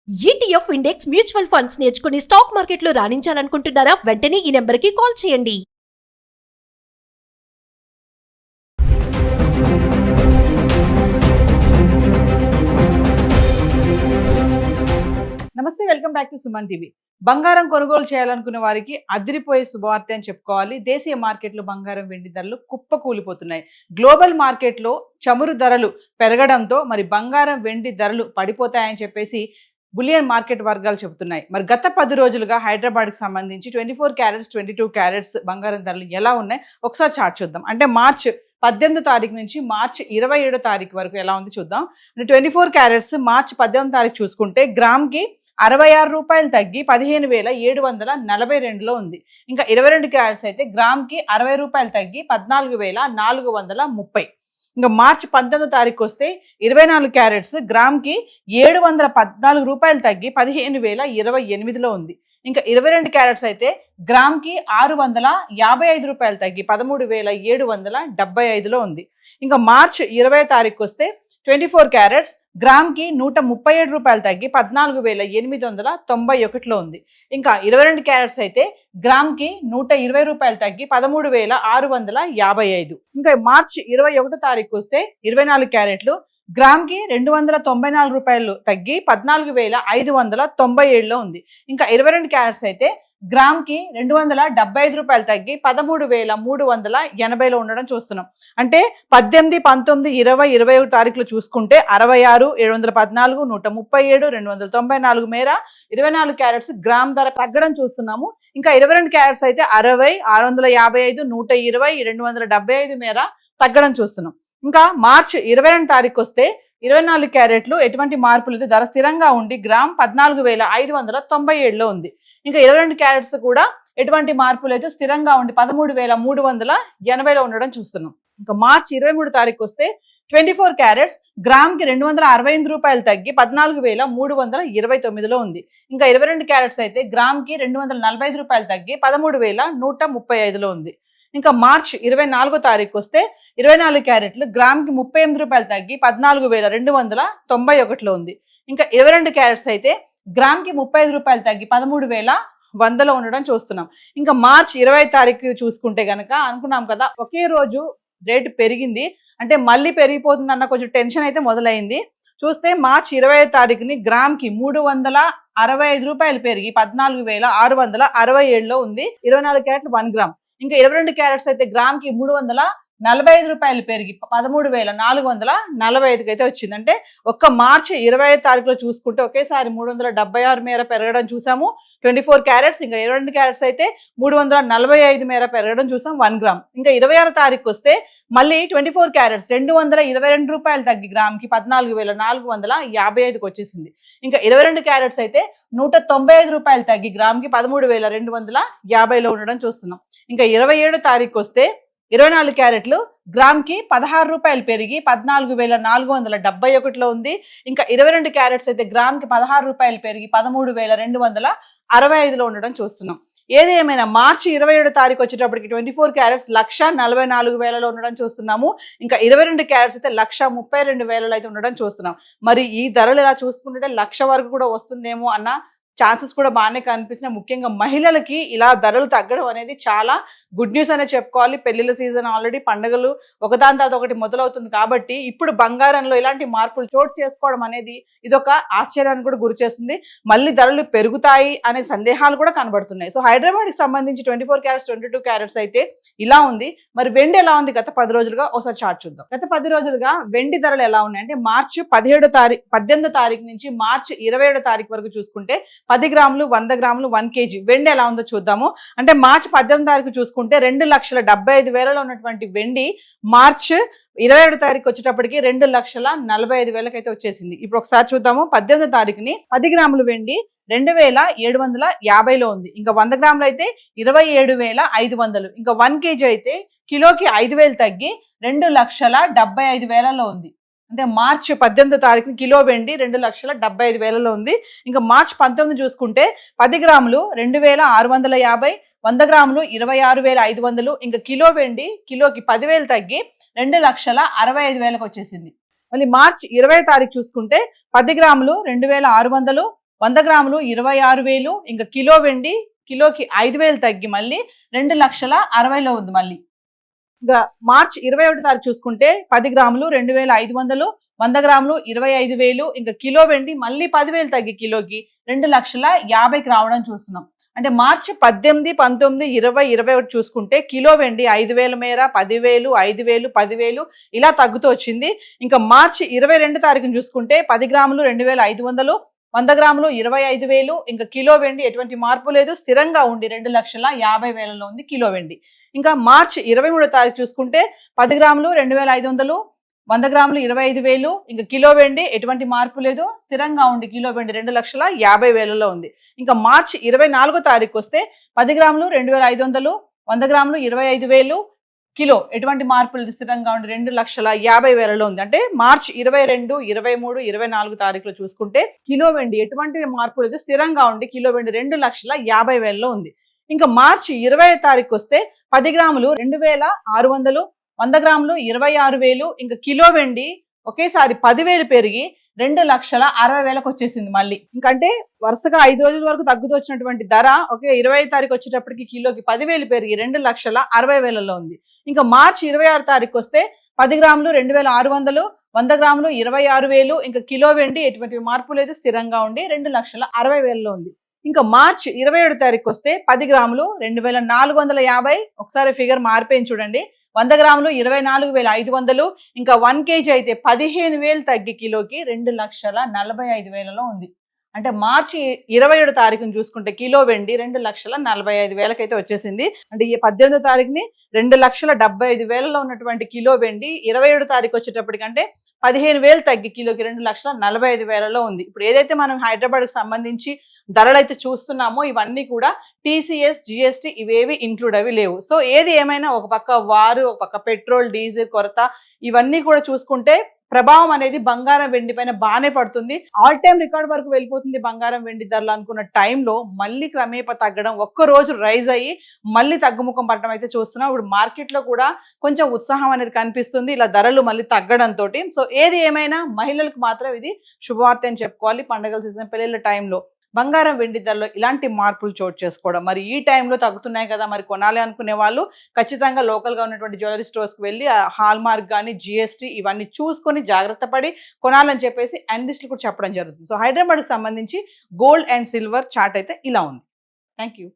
ETF index mutual funds నేర్చుకుని stock మార్కెట్లో రాణించాలనుకుంటున్నారా? వెంటనే ఈ నెంబర్కి కాల్ చేయండి. నమస్తే, welcome back to Suman TV. బంగారం కొనుగోలు చేయాలనుకునే వారికి అదిరిపోయే శుభవార్త అని చెప్పుకోవాలి. దేశీయ మార్కెట్లో బంగారం వెండి ధరలు కుప్పకూలిపోతున్నాయి. గ్లోబల్ మార్కెట్లో చమురు ధరలు పెరగడంతో మరి బంగారం వెండి ధరలు పడిపోతాయని చెప్పేసి బులియన్ మార్కెట్ వర్గాలు చెబుతున్నాయి. మరి గత 10 రోజులుగా హైదరాబాద్కి సంబంధించి 24 క్యారెట్స్ 22 క్యారెట్స్ బంగారం ధరలు ఎలా ఉన్నాయి ఒకసారి చార్ట్ చూద్దాం. అంటే మార్చ్ 18వ తారీఖు నుంచి మార్చి 27వ తారీఖు వరకు ఎలా ఉంది చూద్దాం. అంటే 24 క్యారెట్స్ మార్చి 18వ తారీఖు చూసుకుంటే గ్రామ్కి 66 రూపాయలు తగ్గి 15,742లో ఉంది. ఇంకా 22 క్యారెట్స్ అయితే గ్రామ్కి 60 రూపాయలు తగ్గి 14,430. ఇంకా మార్చి 19వ తారీఖు వస్తే 24 క్యారెట్స్ గ్రామ్కి 714 రూపాయలు తగ్గి 15,028లో ఉంది. ఇంకా 22 క్యారెట్స్ అయితే గ్రామ్కి 655 రూపాయలు తగ్గి 13,775లో ఉంది. ఇంకా మార్చి 20వ తారీఖు వస్తే 24 క్యారెట్స్ గ్రామ్కి 137 రూపాయలు తగ్గి 14,891లో ఉంది. ఇంకా 22 క్యారెట్స్ అయితే గ్రామ్కి 120 రూపాయలు తగ్గి 13,655. ఇంకా మార్చి 21వ తారీఖు వస్తే 24 క్యారెట్లు గ్రామ్కి 294 రూపాయలు తగ్గి 14,597లో ఉంది. ఇంకా 22 క్యారెట్స్ అయితే గ్రామ్కి 275 రూపాయలు తగ్గి 13,380లో ఉండడం చూస్తున్నాం. అంటే 18, 19, 20, 21 తారీఖులు చూసుకుంటే 66, 714, 137, 294 మేర 24 క్యారెట్స్ గ్రామ్ ధర తగ్గడం చూస్తున్నాము. ఇంకా 22 క్యారెట్స్ అయితే 60, 655, 120, 275 మేర తగ్గడం చూస్తున్నాం. ఇంకా మార్చి 22 తారీఖు వస్తే 24 క్యారెట్లు ఎటువంటి మార్పులు ధర స్థిరంగా ఉండి గ్రామ్ 14,597లో ఉంది. ఇంకా 22 క్యారెట్స్ కూడా ఎటువంటి మార్పులు అయితే స్థిరంగా ఉండి 13,380లో ఉండడం చూస్తున్నాం. ఇంకా మార్చి 23 తారీఖు వస్తే 24 క్యారెట్స్ గ్రామ్కి 268 రూపాయలు తగ్గి 14,329లో ఉంది. ఇంకా 22 క్యారెట్స్ అయితే గ్రామ్కి 245 రూపాయలు తగ్గి 13,135లో ఉంది. ఇంకా మార్చ్ 24వ తారీఖు వస్తే 24 క్యారెట్లు గ్రామ్కి 38 రూపాయలు తగ్గి 14,291లో ఉంది. ఇంకా 22 క్యారెట్స్ అయితే గ్రామ్కి 35 రూపాయలు తగ్గి 13,100లో ఉండడం చూస్తున్నాం. ఇంకా మార్చ్ 20వ తారీఖు చూసుకుంటే కనుక అనుకున్నాం కదా ఒకే రోజు రేటు పెరిగింది, అంటే మళ్ళీ పెరిగిపోతుంది అన్న కొంచెం టెన్షన్ అయితే మొదలైంది. చూస్తే మార్చి 20వ తారీఖుని గ్రామ్కి 365 రూపాయలు పెరిగి 14,667లో ఉంది. 24 క్యారెట్లు 1 గ్రామ్. ఇంకా 22 క్యారెట్స్ అయితే గ్రామ్కి 345 రూపాయలు పెరిగి 13,445కి అయితే వచ్చింది. అంటే ఒక్క మార్చి 20వ తారీఖులో చూసుకుంటే ఒకేసారి 376 మేర పెరగడం చూసాము 24 క్యారెట్స్. ఇంకా 22 క్యారెట్స్ అయితే 345 మేర పెరగడం చూసాం 1 గ్రామ్. ఇంకా 26వ తారీఖు వస్తే మళ్ళీ 24 క్యారెట్స్ 222 రూపాయలు తగ్గి గ్రామ్కి 14,455కి వచ్చేసింది. ఇంకా 22 క్యారెట్స్ అయితే 195 రూపాయలు తగ్గి గ్రామ్కి 13,250లో ఉండడం చూస్తున్నాం. ఇంకా 27వ తారీఖు వస్తే 24 క్యారెట్లు గ్రామ్కి 16 రూపాయలు పెరిగి 14,471లో ఉంది. ఇంకా 22 క్యారెట్స్ అయితే గ్రామ్కి 16 రూపాయలు పెరిగి 13,265లో ఉండడం చూస్తున్నాం. ఏది ఏమైనా మార్చి 27వ తారీఖు వచ్చేటప్పటికి 24 క్యారెట్స్ 1,44,000లో ఉండడం చూస్తున్నాము. ఇంకా 22 క్యారెట్స్ అయితే 1,32,000లో అయితే ఉండడం చూస్తున్నాం. మరి ఈ ధరలు ఇలా చూసుకుంటే 1,00,000 వరకు కూడా వస్తుందేమో అన్న ఛాన్సెస్ కూడా బాగానే కనిపిస్తున్నాయి. ముఖ్యంగా మహిళలకి ఇలా ధరలు తగ్గడం అనేది చాలా గుడ్ న్యూస్ అనే చెప్పుకోవాలి. పెళ్లిళ్ళ సీజన్ ఆల్రెడీ పండుగలు ఒకదాని తర్వాత ఒకటి మొదలవుతుంది కాబట్టి ఇప్పుడు బంగారంలో ఇలాంటి మార్పులు చోటు చేసుకోవడం అనేది ఇదొక ఆశ్చర్యానికి కూడా గురి చేస్తుంది. మళ్ళీ ధరలు పెరుగుతాయి అనే సందేహాలు కూడా కనబడుతున్నాయి. సో హైదరాబాద్కి సంబంధించి 24 క్యారెట్స్ 22 క్యారెట్స్ అయితే ఇలా ఉంది. మరి వెండి ఎలా ఉంది గత 10 రోజులుగా ఒకసారి చార్ట్ చూద్దాం. గత 10 రోజులుగా వెండి ధరలు ఎలా ఉన్నాయి అంటే మార్చి 18వ తారీఖు నుంచి మార్చి 27వ తారీఖు వరకు చూసుకుంటే 10 గ్రాములు 100 గ్రాములు 1 కేజీ వెండి ఎలా ఉందో చూద్దాము. అంటే మార్చి 18వ తారీఖు చూసుకుంటే 2,75,000లో ఉన్నటువంటి వెండి మార్చి 27వ తారీఖు వచ్చేటప్పటికి 2,45,000 అయితే వచ్చేసింది. ఇప్పుడు ఒకసారి చూద్దాము. 18వ తారీఖుని 10 గ్రాములు వెండి 2,750లో ఉంది. ఇంకా 100 గ్రాములు అయితే 27,500. ఇంకా 1 కేజీ అయితే కిలోకి 5,000 తగ్గి 2,75,000లో ఉంది. అంటే మార్చి 18వ తారీఖున కిలో వెండి 2,75,000లో ఉంది. ఇంకా మార్చి 19 చూసుకుంటే 10 గ్రాములు 2,650, 100 గ్రాములు 26,500. ఇంకా కిలో వెండి కిలోకి 10,000 తగ్గి 2,65,000కి వచ్చేసింది. మళ్ళీ మార్చి 20వ తారీఖు చూసుకుంటే 10 గ్రాములు 2,600, 100 గ్రాములు 26,000. ఇంకా కిలో వెండి కిలోకి 5,000 తగ్గి మళ్ళీ 2,60,000లో ఉంది మళ్ళీ. ఇంకా మార్చి 21 తారీఖు చూసుకుంటే 10 గ్రాములు 2,500, 100 గ్రాములు 25,000. ఇంకా కిలో వెండి మళ్ళీ 10,000 తగ్గి కిలోకి 2,50,000కి రావడం చూస్తున్నాం. అంటే మార్చి 18, 19, 20, 21 చూసుకుంటే కిలో వెండి 5,000 మేర 10,000, 5,000, 10,000 ఇలా తగ్గుతూ వచ్చింది. ఇంకా మార్చి 22 తారీఖుని చూసుకుంటే 10 గ్రాములు 2,500, 100 గ్రాములు 25,000. ఇంకా కిలో వెండి ఎటువంటి మార్పు లేదు, స్థిరంగా ఉండి 2,50,000లో ఉంది కిలో వెండి. ఇంకా మార్చి 23 తారీఖు చూసుకుంటే 10 గ్రాములు 2,500, 100 గ్రాములు 25,000. ఇంకా కిలో వెండి ఎటువంటి మార్పు లేదు, స్థిరంగా ఉండి కిలో వెండి 2,50,000లో ఉంది. ఇంకా మార్చి 24 తారీఖు వస్తే 10 గ్రాములు 2,500, 100 గ్రాములు 25,000. కిలో ఎటువంటి మార్పులు స్థిరంగా ఉండి 2,50,000లో ఉంది. అంటే మార్చి 22, 23, 24 తారీఖులో చూసుకుంటే కిలో వెండి ఎటువంటి మార్పు లేదు, స్థిరంగా ఉండి కిలో వెండి 2,50,000లో ఉంది. ఇంకా మార్చి 20 తారీఖు వస్తే 10 గ్రాములు 2,600, 100 గ్రాములు 26,000. ఇంకా కిలో వెండి ఒకేసారి 10,000 పెరిగి 2,60,000కి వచ్చేసింది మళ్ళీ. ఇంకంటే వరుసగా 5 రోజుల వరకు తగ్గుతూ వచ్చినటువంటి ధర ఒకే 20 తారీఖు వచ్చేటప్పటికి కిలోకి 10,000 పెరిగి 2,60,000లో ఉంది. ఇంకా మార్చి 26 తారీఖు వస్తే 10 గ్రాములు 2,600, 100 గ్రాములు 26,000. ఇంకా కిలో వెండి ఎటువంటి మార్పు లేదు, స్థిరంగా ఉండి 2,60,000లో ఉంది. ఇంకా మార్చి 27 తారీఖు వస్తే 10 గ్రాములు 2,450. ఒకసారి ఫిగర్ మారిపోయింది చూడండి. 100 గ్రాములు 24,500. ఇంకా 1 కేజీ అయితే 15,000 తగ్గి కిలోకి 2,45,000లో ఉంది. అంటే మార్చి 27 తారీఖుని చూసుకుంటే కిలో వెండి 2,45,000 అయితే వచ్చేసింది. అంటే ఈ 18వ తారీఖుని 2,75,000లో ఉన్నటువంటి కిలో వెండి 27 తారీఖు వచ్చేటప్పటికంటే 15,000 తగ్గి కిలోకి 2,45,000లో ఉంది. ఇప్పుడు ఏదైతే మనం హైదరాబాద్కి సంబంధించి ధరలు అయితే చూస్తున్నామో ఇవన్నీ కూడా TCS, GST ఇవేవి ఇంక్లూడ్ అవి లేవు. సో ఏది ఏమైనా ఒక పక్క వారు, ఒక పక్క పెట్రోల్, డీజిల్ కొరత ఇవన్నీ కూడా చూసుకుంటే ప్రభావం అనేది బంగారం వెండి పైన బాగానే పడుతుంది. ఆల్ టైమ్ రికార్డ్ వరకు వెళ్ళిపోతుంది బంగారం వెండి ధరలు అనుకున్న టైంలో మళ్ళీ క్రమేప తగ్గడం, ఒక్క రోజు రైజ్ అయ్యి మళ్ళీ తగ్గుముఖం పడడం అయితే చూస్తున్నాం. ఇప్పుడు మార్కెట్లో కూడా కొంచెం ఉత్సాహం అనేది కనిపిస్తుంది ఇలా ధరలు మళ్ళీ తగ్గడంతో. సో ఏది ఏమైనా మహిళలకు మాత్రం ఇది శుభవార్త అని చెప్పుకోవాలి. పండుగల సీజన్, పెళ్లిళ్ళ టైంలో బంగారం వెండి ధరలో ఇలాంటి మార్పులు చోటు చేసుకోవడం, మరి ఈ టైంలో తగ్గుతున్నాయి కదా మరి కొనాలి అనుకునే వాళ్ళు ఖచ్చితంగా లోకల్గా ఉన్నటువంటి జ్యువెలరీ స్టోర్స్కి వెళ్ళి హాల్ మార్క్ కానీ GST ఇవన్నీ చూసుకొని జాగ్రత్త పడి కొనాలని చెప్పేసి అనలిస్టులు కూడా చెప్పడం జరుగుతుంది. సో హైదరాబాద్కి సంబంధించి గోల్డ్ అండ్ సిల్వర్ చార్ట్ అయితే ఇలా ఉంది. Thank you.